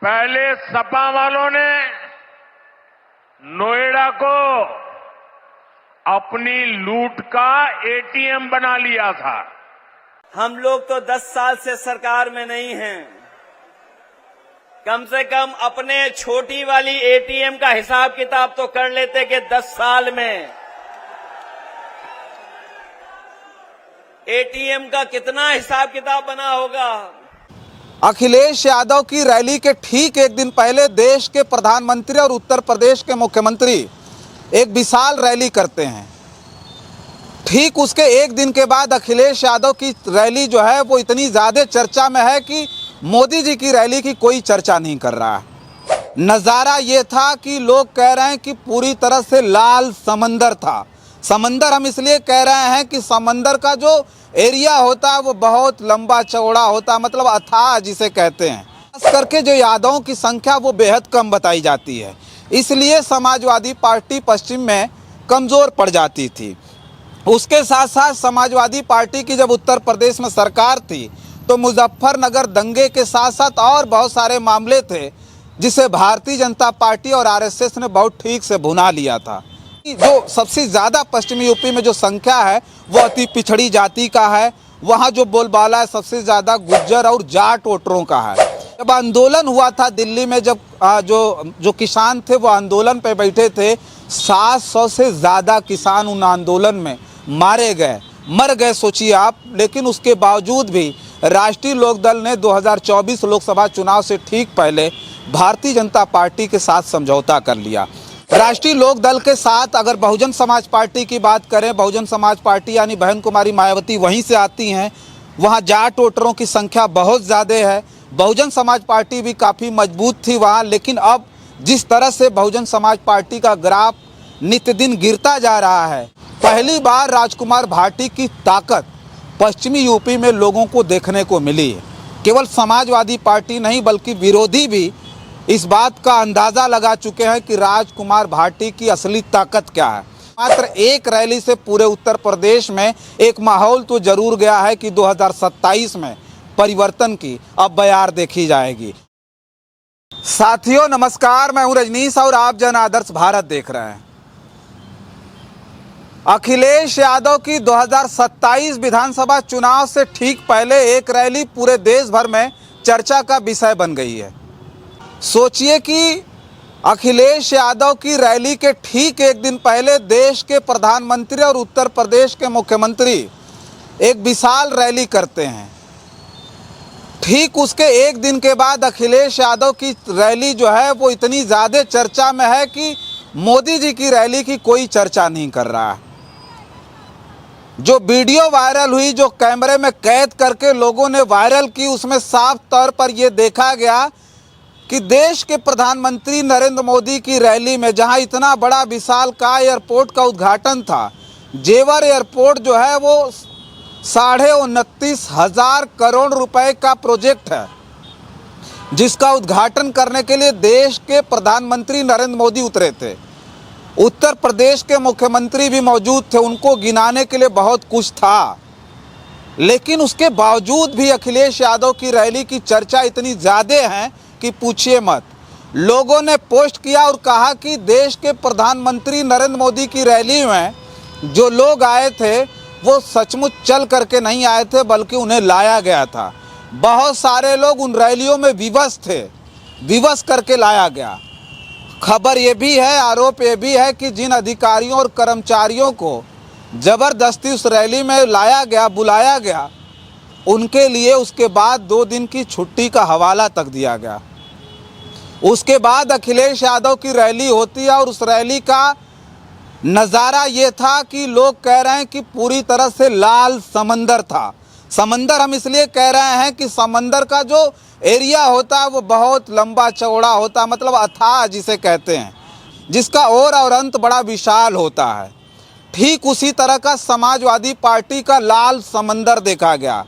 पहले सपा वालों ने नोएडा को अपनी लूट का एटीएम बना लिया था। हम लोग तो 10 साल से सरकार में नहीं हैं। कम से कम अपने छोटी वाली एटीएम का हिसाब किताब तो कर लेते कि 10 साल में एटीएम का कितना हिसाब किताब बना होगा। अखिलेश यादव की रैली के ठीक एक दिन पहले देश के प्रधानमंत्री और उत्तर प्रदेश के मुख्यमंत्री एक विशाल रैली करते हैं। ठीक उसके एक दिन के बाद अखिलेश यादव की रैली जो है वो इतनी ज़्यादा चर्चा में है कि मोदी जी की रैली की कोई चर्चा नहीं कर रहा है। नज़ारा ये था कि लोग कह रहे हैं कि पूरी तरह से लाल समंदर था। समंदर हम इसलिए कह रहे हैं कि समंदर का जो एरिया होता है वो बहुत लंबा चौड़ा होता, मतलब अथाह जिसे कहते हैं। खास करके जो यादवों की संख्या वो बेहद कम बताई जाती है, इसलिए समाजवादी पार्टी पश्चिम में कमज़ोर पड़ जाती थी। उसके साथ साथ समाजवादी पार्टी की जब उत्तर प्रदेश में सरकार थी तो मुजफ्फरनगर दंगे के साथ साथ और बहुत सारे मामले थे जिसे भारतीय जनता पार्टी और आरएसएस ने बहुत ठीक से भुना लिया था। जो सबसे ज़्यादा पश्चिमी यूपी में जो संख्या है वो अति पिछड़ी जाति का है। वहाँ जो बोलबाला है सबसे ज़्यादा गुज्जर और जाट वोटरों का है। जब आंदोलन हुआ था दिल्ली में, जब जो किसान थे वो आंदोलन पे बैठे थे, 700 से ज़्यादा किसान उन आंदोलन में मारे गए, मर गए, सोचिए आप। लेकिन उसके बावजूद भी राष्ट्रीय लोकदल ने 2024 लोकसभा चुनाव से ठीक पहले भारतीय जनता पार्टी के साथ समझौता कर लिया। राष्ट्रीय लोकदल के साथ अगर बहुजन समाज पार्टी की बात करें, बहुजन समाज पार्टी यानी बहन कुमारी मायावती वहीं से आती हैं। वहाँ जाट वोटरों की संख्या बहुत ज़्यादा है। बहुजन समाज पार्टी भी काफ़ी मजबूत थी वहाँ, लेकिन अब जिस तरह से बहुजन समाज पार्टी का ग्राफ नित्य दिन गिरता जा रहा है, पहली बार राजकुमार भाटी की ताकत पश्चिमी यूपी में लोगों को देखने को मिली है। केवल समाजवादी पार्टी नहीं बल्कि विरोधी भी इस बात का अंदाज़ा लगा चुके हैं कि राजकुमार भाटी की असली ताकत क्या है। मात्र एक रैली से पूरे उत्तर प्रदेश में एक माहौल तो जरूर गया है कि 2027 में परिवर्तन की अब बयार देखी जाएगी। साथियों नमस्कार, मैं हूं रजनीश और आप जन आदर्श भारत देख रहे हैं। अखिलेश यादव की 2027 विधानसभा चुनाव से ठीक पहले एक रैली पूरे देश भर में चर्चा का विषय बन गई है। सोचिए कि अखिलेश यादव की रैली के ठीक एक दिन पहले देश के प्रधानमंत्री और उत्तर प्रदेश के मुख्यमंत्री एक विशाल रैली करते हैं। ठीक उसके एक दिन के बाद अखिलेश यादव की रैली जो है वो इतनी ज़्यादा चर्चा में है कि मोदी जी की रैली की कोई चर्चा नहीं कर रहा है। जो वीडियो वायरल हुई, जो कैमरे में कैद करके लोगों ने वायरल की, उसमें साफ तौर पर यह देखा गया कि देश के प्रधानमंत्री नरेंद्र मोदी की रैली में, जहां इतना बड़ा विशालकाय एयरपोर्ट का उद्घाटन था, जेवर एयरपोर्ट जो है वो 29,500 करोड़ रुपए का प्रोजेक्ट है, जिसका उद्घाटन करने के लिए देश के प्रधानमंत्री नरेंद्र मोदी उतरे थे। उत्तर प्रदेश के मुख्यमंत्री भी मौजूद थे, उनको गिनाने के लिए बहुत कुछ था। लेकिन उसके बावजूद भी अखिलेश यादव की रैली की चर्चा इतनी ज़्यादा है कि पूछिए मत। लोगों ने पोस्ट किया और कहा कि देश के प्रधानमंत्री नरेंद्र मोदी की रैली में जो लोग आए थे वो सचमुच चल करके नहीं आए थे बल्कि उन्हें लाया गया था। बहुत सारे लोग उन रैलियों में विवश थे, विवश करके लाया गया। खबर ये भी है, आरोप ये भी है कि जिन अधिकारियों और कर्मचारियों को ज़बरदस्ती उस रैली में लाया गया, बुलाया गया, उनके लिए उसके बाद 2 दिन की छुट्टी का हवाला तक दिया गया। उसके बाद अखिलेश यादव की रैली होती है और उस रैली का नज़ारा ये था कि लोग कह रहे हैं कि पूरी तरह से लाल समंदर था। समंदर हम इसलिए कह रहे हैं कि समंदर का जो एरिया होता है वो बहुत लंबा चौड़ा होता, मतलब अथाह जिसे कहते हैं, जिसका ओर और अंत बड़ा विशाल होता है। ठीक उसी तरह का समाजवादी पार्टी का लाल समंदर देखा गया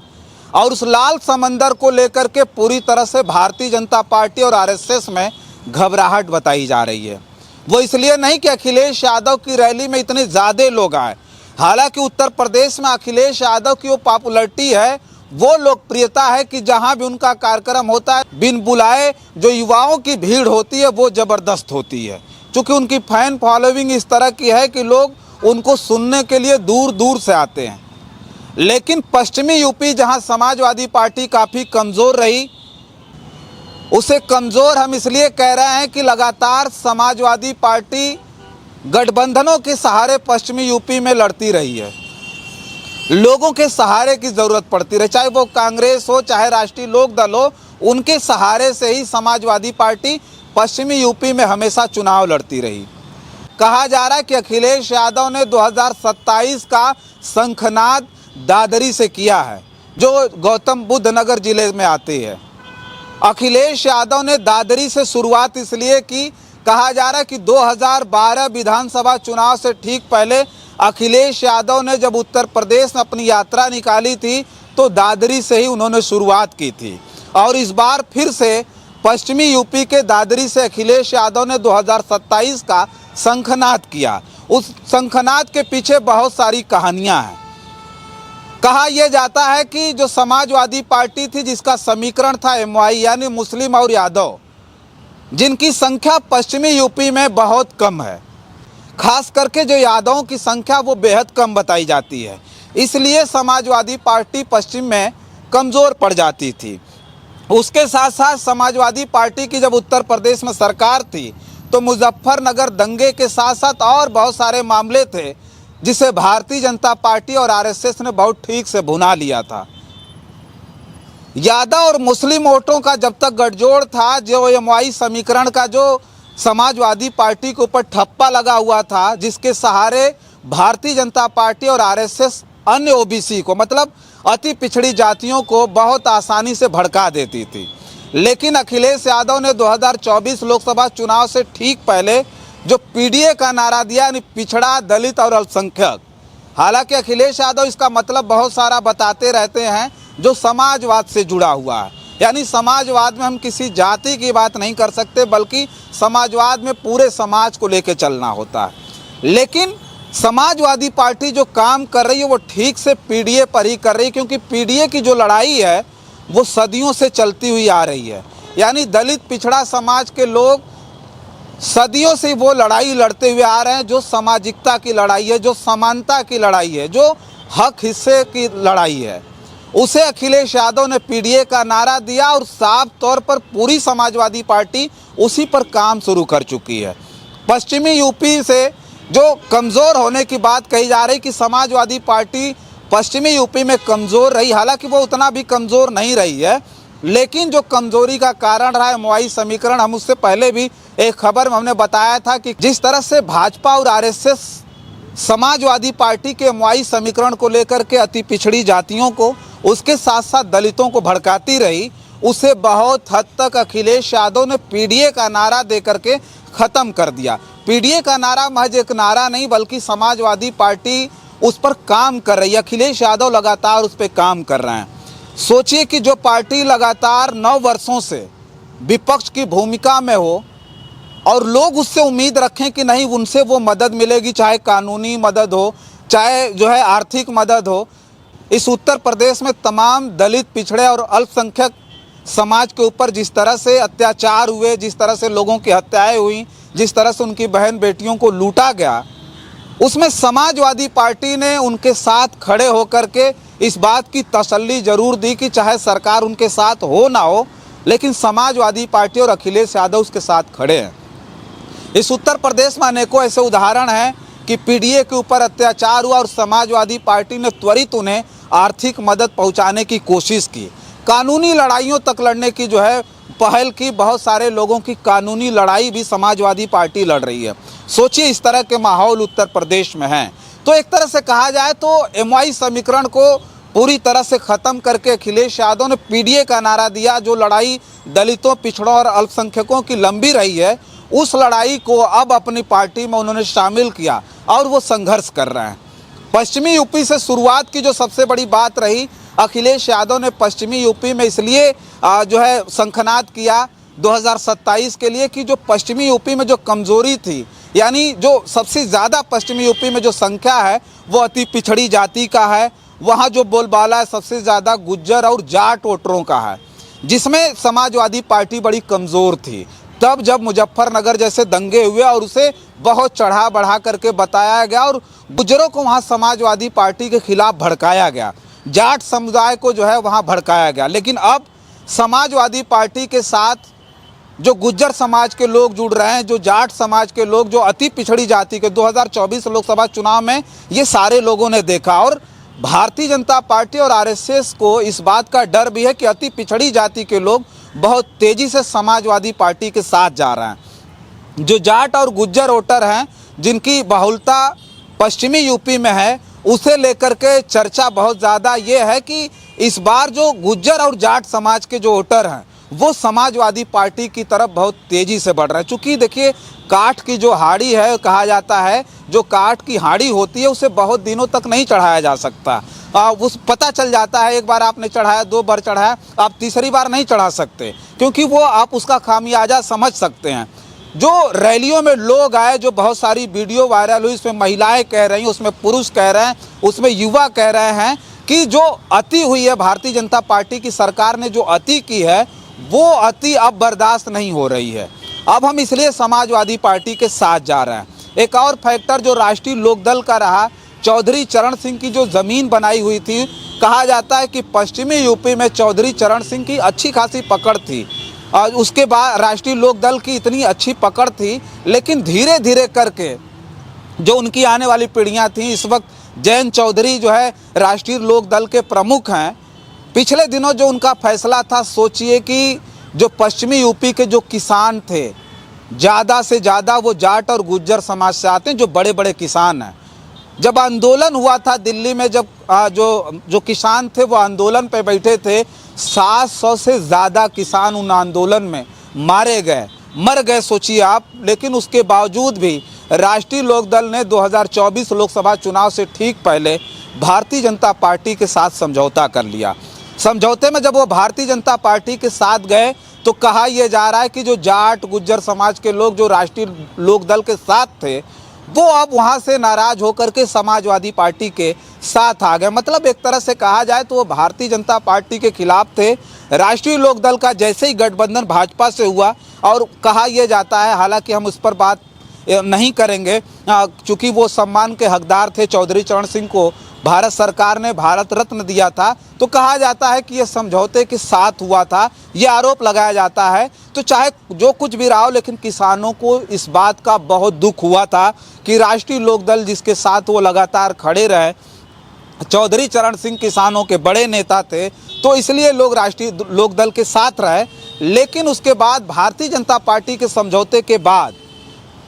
और उस लाल समंदर को लेकर के पूरी तरह से भारतीय जनता पार्टी और आरएसएस में घबराहट बताई जा रही है। वो इसलिए नहीं कि अखिलेश यादव की रैली में इतने ज़्यादा लोग आए। हालांकि उत्तर प्रदेश में अखिलेश यादव की वो पॉपुलरिटी है वो लोकप्रियता है कि जहां भी उनका कार्यक्रम होता है, बिन बुलाए जो युवाओं की भीड़ होती है वो ज़बरदस्त होती है। क्योंकि उनकी फैन फॉलोइंग इस तरह की है कि लोग उनको सुनने के लिए दूर दूर से आते हैं। लेकिन पश्चिमी यूपी जहां समाजवादी पार्टी काफ़ी कमज़ोर रही, उसे कमज़ोर हम इसलिए कह रहे हैं कि लगातार समाजवादी पार्टी गठबंधनों के सहारे पश्चिमी यूपी में लड़ती रही है। लोगों के सहारे की ज़रूरत पड़ती रही, चाहे वो कांग्रेस हो चाहे राष्ट्रीय लोक दल हो, उनके सहारे से ही समाजवादी पार्टी पश्चिमी यूपी में हमेशा चुनाव लड़ती रही। कहा जा रहा है कि अखिलेश यादव ने 2027 का शंखनाद दादरी से किया है, जो गौतम बुद्ध नगर जिले में आती है। अखिलेश यादव ने दादरी से शुरुआत इसलिए की, कहा जा रहा है कि 2012 विधानसभा चुनाव से ठीक पहले अखिलेश यादव ने जब उत्तर प्रदेश में अपनी यात्रा निकाली थी तो दादरी से ही उन्होंने शुरुआत की थी। और इस बार फिर से पश्चिमी यूपी के दादरी से अखिलेश यादव ने 2027 का शंखनाद किया। उस शंखनाद के पीछे बहुत सारी कहानियां हैं। कहा यह जाता है कि जो समाजवादी पार्टी थी जिसका समीकरण था MY यानी मुस्लिम और यादव, जिनकी संख्या पश्चिमी यूपी में बहुत कम है, खास करके जो यादवों की संख्या वो बेहद कम बताई जाती है, इसलिए समाजवादी पार्टी पश्चिम में कमज़ोर पड़ जाती थी। उसके साथ साथ समाजवादी पार्टी की जब उत्तर प्रदेश में सरकार थी तो मुजफ्फरनगर दंगे के साथ साथ और बहुत सारे मामले थे जिसे भारतीय जनता पार्टी और RSS ने बहुत ठीक से भुना लिया था। यादव और मुस्लिम वोटों का जब तक गठजोड़ था, जो MY समीकरण का जो समाजवादी पार्टी के ऊपर ठप्पा लगा हुआ था, जिसके सहारे भारतीय जनता पार्टी और RSS अन्य OBC को, मतलब अति पिछड़ी जातियों को बहुत आसानी से भड़का देती थी। लेकिन अखिलेश यादव ने 2024 लोकसभा चुनाव से ठीक पहले जो PDA का नारा दिया, यानी पिछड़ा, दलित और अल्पसंख्यक। हालांकि अखिलेश यादव इसका मतलब बहुत सारा बताते रहते हैं जो समाजवाद से जुड़ा हुआ है, यानी समाजवाद में हम किसी जाति की बात नहीं कर सकते, बल्कि समाजवाद में पूरे समाज को लेकर चलना होता है। लेकिन समाजवादी पार्टी जो काम कर रही है वो ठीक से PDA पर ही कर रही है, क्योंकि PDA की जो लड़ाई है वो सदियों से चलती हुई आ रही है। यानी दलित पिछड़ा समाज के लोग सदियों से वो लड़ाई लड़ते हुए आ रहे हैं, जो सामाजिकता की लड़ाई है, जो समानता की लड़ाई है, जो हक हिस्से की लड़ाई है। उसे अखिलेश यादव ने PDA का नारा दिया और साफ तौर पर पूरी समाजवादी पार्टी उसी पर काम शुरू कर चुकी है। पश्चिमी यूपी से जो कमज़ोर होने की बात कही जा रही कि समाजवादी पार्टी पश्चिमी यूपी में कमज़ोर रही, हालांकि वो उतना भी कमज़ोर नहीं रही है, लेकिन जो कमज़ोरी का कारण रहा है MY समीकरण, हम उससे पहले भी एक खबर में हमने बताया था कि जिस तरह से भाजपा और RSS समाजवादी पार्टी के MY समीकरण को लेकर के अति पिछड़ी जातियों को, उसके साथ साथ दलितों को भड़काती रही, उसे बहुत हद तक अखिलेश यादव ने PDA का नारा दे करके ख़त्म कर दिया। PDA का नारा महज एक नारा नहीं, बल्कि समाजवादी पार्टी उस पर काम कर रही है। अखिलेश यादव लगातार उस पर काम कर रहे हैं। सोचिए कि जो पार्टी लगातार 9 वर्षों से विपक्ष की भूमिका में हो और लोग उससे उम्मीद रखें कि नहीं उनसे वो मदद मिलेगी, चाहे कानूनी मदद हो, चाहे जो है आर्थिक मदद हो। इस उत्तर प्रदेश में तमाम दलित, पिछड़े और अल्पसंख्यक समाज के ऊपर जिस तरह से अत्याचार हुए, जिस तरह से लोगों की हत्याएं हुई, जिस तरह से उनकी बहन बेटियों को लूटा गया, उसमें समाजवादी पार्टी ने उनके साथ खड़े होकर के इस बात की तसल्ली जरूर दी कि चाहे सरकार उनके साथ हो ना हो, लेकिन समाजवादी पार्टी और अखिलेश यादव उसके साथ खड़े हैं। इस उत्तर प्रदेश में अनेकों ऐसे उदाहरण हैं कि PDA के ऊपर अत्याचार हुआ और समाजवादी पार्टी ने त्वरित उन्हें आर्थिक मदद पहुंचाने की कोशिश की। कानूनी लड़ाइयों तक लड़ने की जो है पहल की, बहुत सारे लोगों की कानूनी लड़ाई भी समाजवादी पार्टी लड़ रही है। सोचिए इस तरह के माहौल उत्तर प्रदेश में हैं। तो एक तरह से कहा जाए तो MY समीकरण को पूरी तरह से ख़त्म करके अखिलेश यादव ने PDA का नारा दिया। जो लड़ाई दलितों, पिछड़ों और अल्पसंख्यकों की लंबी रही है, उस लड़ाई को अब अपनी पार्टी में उन्होंने शामिल किया और वो संघर्ष कर रहे हैं। पश्चिमी यूपी से शुरुआत की जो सबसे बड़ी बात रही, अखिलेश यादव ने पश्चिमी यूपी में इसलिए जो है शंखनाद किया 2027 के लिए कि जो पश्चिमी यूपी में जो कमज़ोरी थी, यानी जो सबसे ज़्यादा पश्चिमी यूपी में जो संख्या है वो अति पिछड़ी जाति का है, वहाँ जो बोलबाला है सबसे ज़्यादा गुज्जर और जाट वोटरों का है, जिसमें समाजवादी पार्टी बड़ी कमज़ोर थी। तब जब मुजफ्फरनगर जैसे दंगे हुए और उसे बहुत चढ़ा बढ़ा करके बताया गया और गुज्जरों को वहाँ समाजवादी पार्टी के खिलाफ भड़काया गया, जाट समुदाय को जो है वहाँ भड़काया गया। लेकिन अब समाजवादी पार्टी के साथ जो गुज्जर समाज के लोग जुड़ रहे हैं, जो जाट समाज के लोग, जो अति पिछड़ी जाति के 2024 लोकसभा चुनाव में ये सारे लोगों ने देखा। और भारतीय जनता पार्टी और आरएसएस को इस बात का डर भी है कि अति पिछड़ी जाति के लोग बहुत तेज़ी से समाजवादी पार्टी के साथ जा रहे हैं। जो जाट और गुज्जर वोटर हैं, जिनकी बहुलता पश्चिमी यूपी में है, उसे लेकर के चर्चा बहुत ज़्यादा ये है कि इस बार जो गुज्जर और जाट समाज के जो वोटर हैं वो समाजवादी पार्टी की तरफ बहुत तेज़ी से बढ़ रहे हैं। चूँकि देखिए, काठ की जो हाड़ी है, कहा जाता है जो काठ की हाड़ी होती है उसे बहुत दिनों तक नहीं चढ़ाया जा सकता। उस पता चल जाता है, एक बार आपने चढ़ाया, 2 बार चढ़ाया, आप तीसरी बार नहीं चढ़ा सकते, क्योंकि वो आप उसका खामियाजा समझ सकते हैं। जो रैलियों में लोग आए, जो बहुत सारी वीडियो वायरल हुई, उसमें महिलाएं कह रही हैं, उसमें पुरुष कह रहे हैं, उसमें युवा कह रहे हैं कि जो अति हुई है, भारतीय जनता पार्टी की सरकार ने जो अति की है वो अति अब बर्दाश्त नहीं हो रही है। अब हम इसलिए समाजवादी पार्टी के साथ जा रहे हैं। एक और फैक्टर जो राष्ट्रीय लोकदल का रहा, चौधरी चरण सिंह की जो ज़मीन बनाई हुई थी, कहा जाता है कि पश्चिमी यूपी में चौधरी चरण सिंह की अच्छी खासी पकड़ थी और उसके बाद राष्ट्रीय लोकदल की इतनी अच्छी पकड़ थी, लेकिन धीरे धीरे करके जो उनकी आने वाली पीढ़ियां थीं, इस वक्त जयंत चौधरी जो है राष्ट्रीय लोकदल के प्रमुख हैं, पिछले दिनों जो उनका फैसला था, सोचिए कि जो पश्चिमी यूपी के जो किसान थे, ज़्यादा से ज़्यादा वो जाट और गुज्जर समाज से आते हैं, जो बड़े बड़े किसान हैं। जब आंदोलन हुआ था दिल्ली में, जब जो किसान थे वो आंदोलन पे बैठे थे, 700 से ज़्यादा किसान उन आंदोलन में मारे गए, मर गए, सोचिए आप। लेकिन उसके बावजूद भी राष्ट्रीय लोकदल ने 2024 लोकसभा चुनाव से ठीक पहले भारतीय जनता पार्टी के साथ समझौता कर लिया। समझौते में जब वो भारतीय जनता पार्टी के साथ गए तो कहा यह जा रहा है कि जो जाट गुज्जर समाज के लोग जो राष्ट्रीय लोकदल के साथ थे वो अब वहाँ से नाराज होकर के समाजवादी पार्टी के साथ आ गए। मतलब एक तरह से कहा जाए तो वो भारतीय जनता पार्टी के खिलाफ थे। राष्ट्रीय लोकदल का जैसे ही गठबंधन भाजपा से हुआ, और कहा यह जाता है, हालांकि हम उस पर बात नहीं करेंगे चूँकि वो सम्मान के हकदार थे, चौधरी चरण सिंह को भारत सरकार ने भारत रत्न दिया था, तो कहा जाता है कि ये समझौते के साथ हुआ था, ये आरोप लगाया जाता है। तो चाहे जो कुछ भी रहा हो, लेकिन किसानों को इस बात का बहुत दुख हुआ था कि राष्ट्रीय लोकदल जिसके साथ वो लगातार खड़े रहे, चौधरी चरण सिंह किसानों के बड़े नेता थे, तो इसलिए लोग राष्ट्रीय लोकदल के साथ रहे। लेकिन उसके बाद भारतीय जनता पार्टी के समझौते के बाद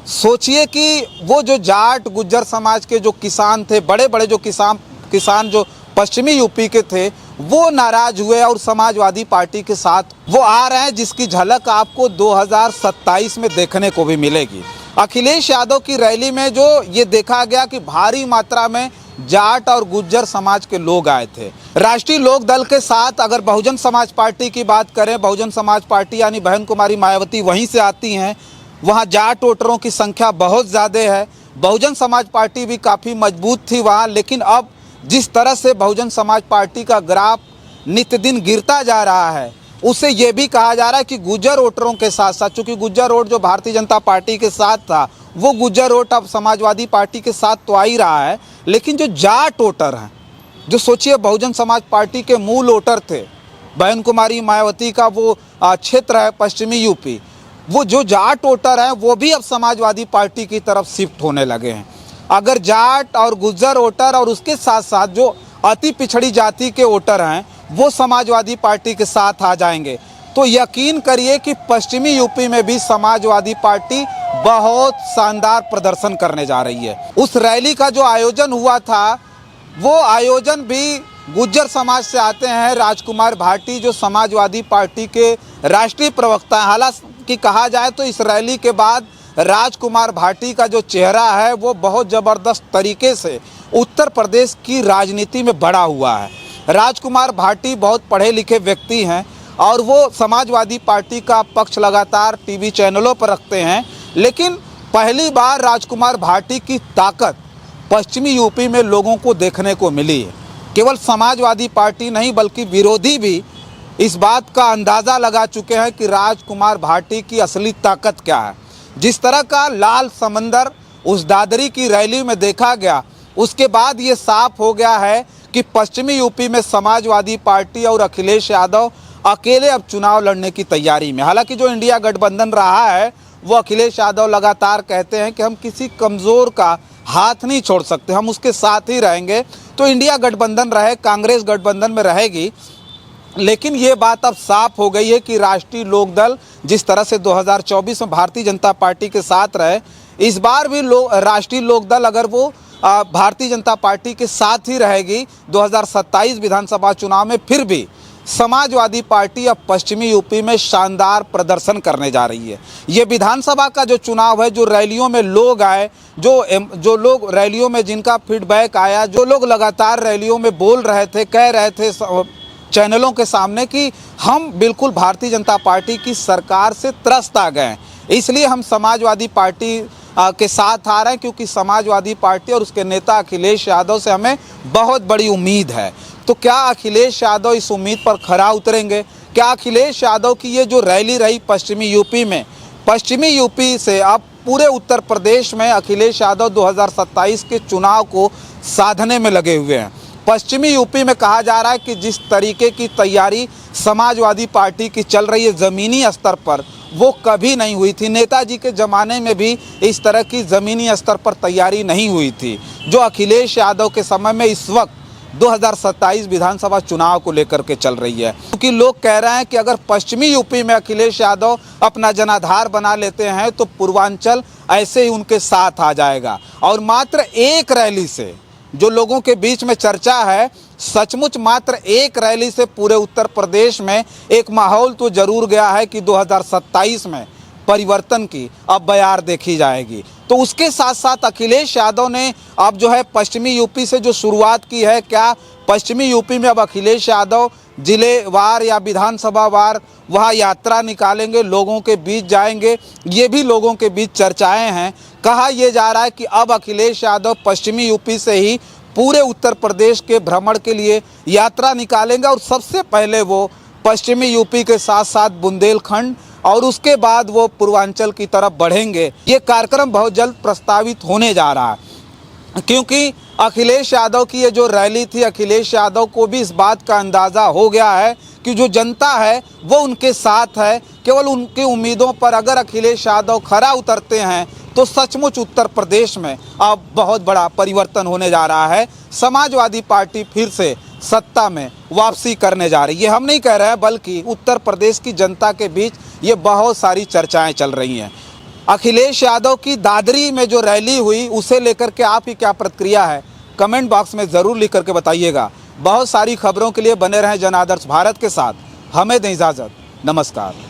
सोचिए कि वो जो जाट गुज्जर समाज के जो किसान थे, बड़े बड़े जो किसान जो पश्चिमी यूपी के थे, वो नाराज हुए और समाजवादी पार्टी के साथ वो आ रहे हैं, जिसकी झलक आपको 2027 में देखने को भी मिलेगी। अखिलेश यादव की रैली में जो ये देखा गया कि भारी मात्रा में जाट और गुज्जर समाज के लोग आए थे। राष्ट्रीय लोकदल के साथ अगर बहुजन समाज पार्टी की बात करें, बहुजन समाज पार्टी यानी बहन कुमारी मायावती वहीं से आती हैं, वहाँ जाट वोटरों की संख्या बहुत ज़्यादा है। बहुजन समाज पार्टी भी काफ़ी मजबूत थी वहाँ, लेकिन अब जिस तरह से बहुजन समाज पार्टी का ग्राफ नित्य दिन गिरता जा रहा है, उससे ये भी कहा जा रहा है कि गुज्जर वोटरों के साथ साथ, चूँकि गुज्जर वोट जो भारतीय जनता पार्टी के साथ था, वो गुज्जर वोट अब समाजवादी पार्टी के साथ तो आ ही रहा है, लेकिन जो जाट वोटर हैं, जो सोचिए बहुजन समाज पार्टी के मूल वोटर थे, बहन कुमारी मायावती का वो क्षेत्र है पश्चिमी यूपी, वो जो जाट वोटर हैं वो भी अब समाजवादी पार्टी की तरफ शिफ्ट होने लगे हैं। अगर जाट और गुज्जर वोटर और उसके साथ साथ जो अति पिछड़ी जाति के वोटर हैं वो समाजवादी पार्टी के साथ आ जाएंगे, तो यकीन करिए कि पश्चिमी यूपी में भी समाजवादी पार्टी बहुत शानदार प्रदर्शन करने जा रही है। उस रैली का जो आयोजन हुआ था, वो आयोजन भी गुज्जर समाज से आते हैं राजकुमार भाटी, जो समाजवादी पार्टी के राष्ट्रीय प्रवक्ता हैं। हालांकि कहा जाए तो इस रैली के बाद राजकुमार भाटी का जो चेहरा है वो बहुत ज़बरदस्त तरीके से उत्तर प्रदेश की राजनीति में बढ़ा हुआ है। राजकुमार भाटी बहुत पढ़े लिखे व्यक्ति हैं और वो समाजवादी पार्टी का पक्ष लगातार टीवी चैनलों पर रखते हैं, लेकिन पहली बार राजकुमार भाटी की ताकत पश्चिमी यूपी में लोगों को देखने को मिली है। केवल समाजवादी पार्टी नहीं बल्कि विरोधी भी इस बात का अंदाज़ा लगा चुके हैं कि राजकुमार भाटी की असली ताकत क्या है। जिस तरह का लाल समंदर उस दादरी की रैली में देखा गया, उसके बाद ये साफ हो गया है कि पश्चिमी यूपी में समाजवादी पार्टी और अखिलेश यादव अकेले अब चुनाव लड़ने की तैयारी में। हालांकि जो इंडिया गठबंधन रहा है वो अखिलेश यादव लगातार कहते हैं कि हम किसी कमज़ोर का हाथ नहीं छोड़ सकते, हम उसके साथ ही रहेंगे। तो इंडिया गठबंधन रहे, कांग्रेस गठबंधन में रहेगी, लेकिन ये बात अब साफ हो गई है कि राष्ट्रीय लोकदल जिस तरह से 2024 में भारतीय जनता पार्टी के साथ रहे, इस बार भी राष्ट्रीय लोकदल अगर वो भारतीय जनता पार्टी के साथ ही रहेगी 2027 विधानसभा चुनाव में, फिर भी समाजवादी पार्टी अब पश्चिमी यूपी में शानदार प्रदर्शन करने जा रही है। ये विधानसभा का जो चुनाव है, जो रैलियों में लोग आए, जो लोग रैलियों में जिनका फीडबैक आया, जो लोग लगातार रैलियों में बोल रहे थे, कह रहे थे चैनलों के सामने कि हम बिल्कुल भारतीय जनता पार्टी की सरकार से त्रस्त आ गए, इसलिए हम समाजवादी पार्टी के साथ आ रहे हैं, क्योंकि समाजवादी पार्टी और उसके नेता अखिलेश यादव से हमें बहुत बड़ी उम्मीद है। तो क्या अखिलेश यादव इस उम्मीद पर खरा उतरेंगे? क्या अखिलेश यादव की ये जो रैली रही पश्चिमी यूपी में, पश्चिमी यूपी से अब पूरे उत्तर प्रदेश में अखिलेश यादव 2027 के चुनाव को साधने में लगे हुए हैं। पश्चिमी यूपी में कहा जा रहा है कि जिस तरीके की तैयारी समाजवादी पार्टी की चल रही है ज़मीनी स्तर पर, वो कभी नहीं हुई थी। नेताजी के ज़माने में भी इस तरह की ज़मीनी स्तर पर तैयारी नहीं हुई थी जो अखिलेश यादव के समय में इस वक्त 2027 विधानसभा चुनाव को लेकर के चल रही है। क्योंकि लोग कह रहे हैं कि अगर पश्चिमी यूपी में अखिलेश यादव अपना जनाधार बना लेते हैं तो पूर्वांचल ऐसे ही उनके साथ आ जाएगा। और मात्र एक रैली से, जो लोगों के बीच में चर्चा है, सचमुच मात्र एक रैली से पूरे उत्तर प्रदेश में एक माहौल तो जरूर गया है कि 2027 में परिवर्तन की अब बयार देखी जाएगी। तो उसके साथ साथ अखिलेश यादव ने अब जो है पश्चिमी यूपी से जो शुरुआत की है, क्या पश्चिमी यूपी में अब अखिलेश यादव जिलेवार या विधानसभा वार वहाँ यात्रा निकालेंगे, लोगों के बीच जाएंगे, ये भी लोगों के बीच चर्चाएं हैं। कहा यह जा रहा है कि अब अखिलेश यादव पश्चिमी यूपी से ही पूरे उत्तर प्रदेश के भ्रमण के लिए यात्रा निकालेंगे और सबसे पहले वो पश्चिमी यूपी के साथ साथ बुंदेलखंड और उसके बाद वो पूर्वांचल की तरफ बढ़ेंगे। ये कार्यक्रम बहुत जल्द प्रस्तावित होने जा रहा है, क्योंकि अखिलेश यादव की ये जो रैली थी, अखिलेश यादव को भी इस बात का अंदाज़ा हो गया है कि जो जनता है वो उनके साथ है। केवल उनकी उम्मीदों पर अगर अखिलेश यादव खरा उतरते हैं तो सचमुच उत्तर प्रदेश में अब बहुत बड़ा परिवर्तन होने जा रहा है। समाजवादी पार्टी फिर से सत्ता में वापसी करने जा रही है। हम नहीं कह रहे हैं, बल्कि उत्तर प्रदेश की जनता के बीच ये बहुत सारी चर्चाएं चल रही हैं। अखिलेश यादव की दादरी में जो रैली हुई, उसे लेकर के आपकी क्या प्रतिक्रिया है, कमेंट बॉक्स में ज़रूर लिख करके बताइएगा। बहुत सारी खबरों के लिए बने रहें जन आदर्श भारत के साथ। हमें दें इजाज़त, नमस्कार।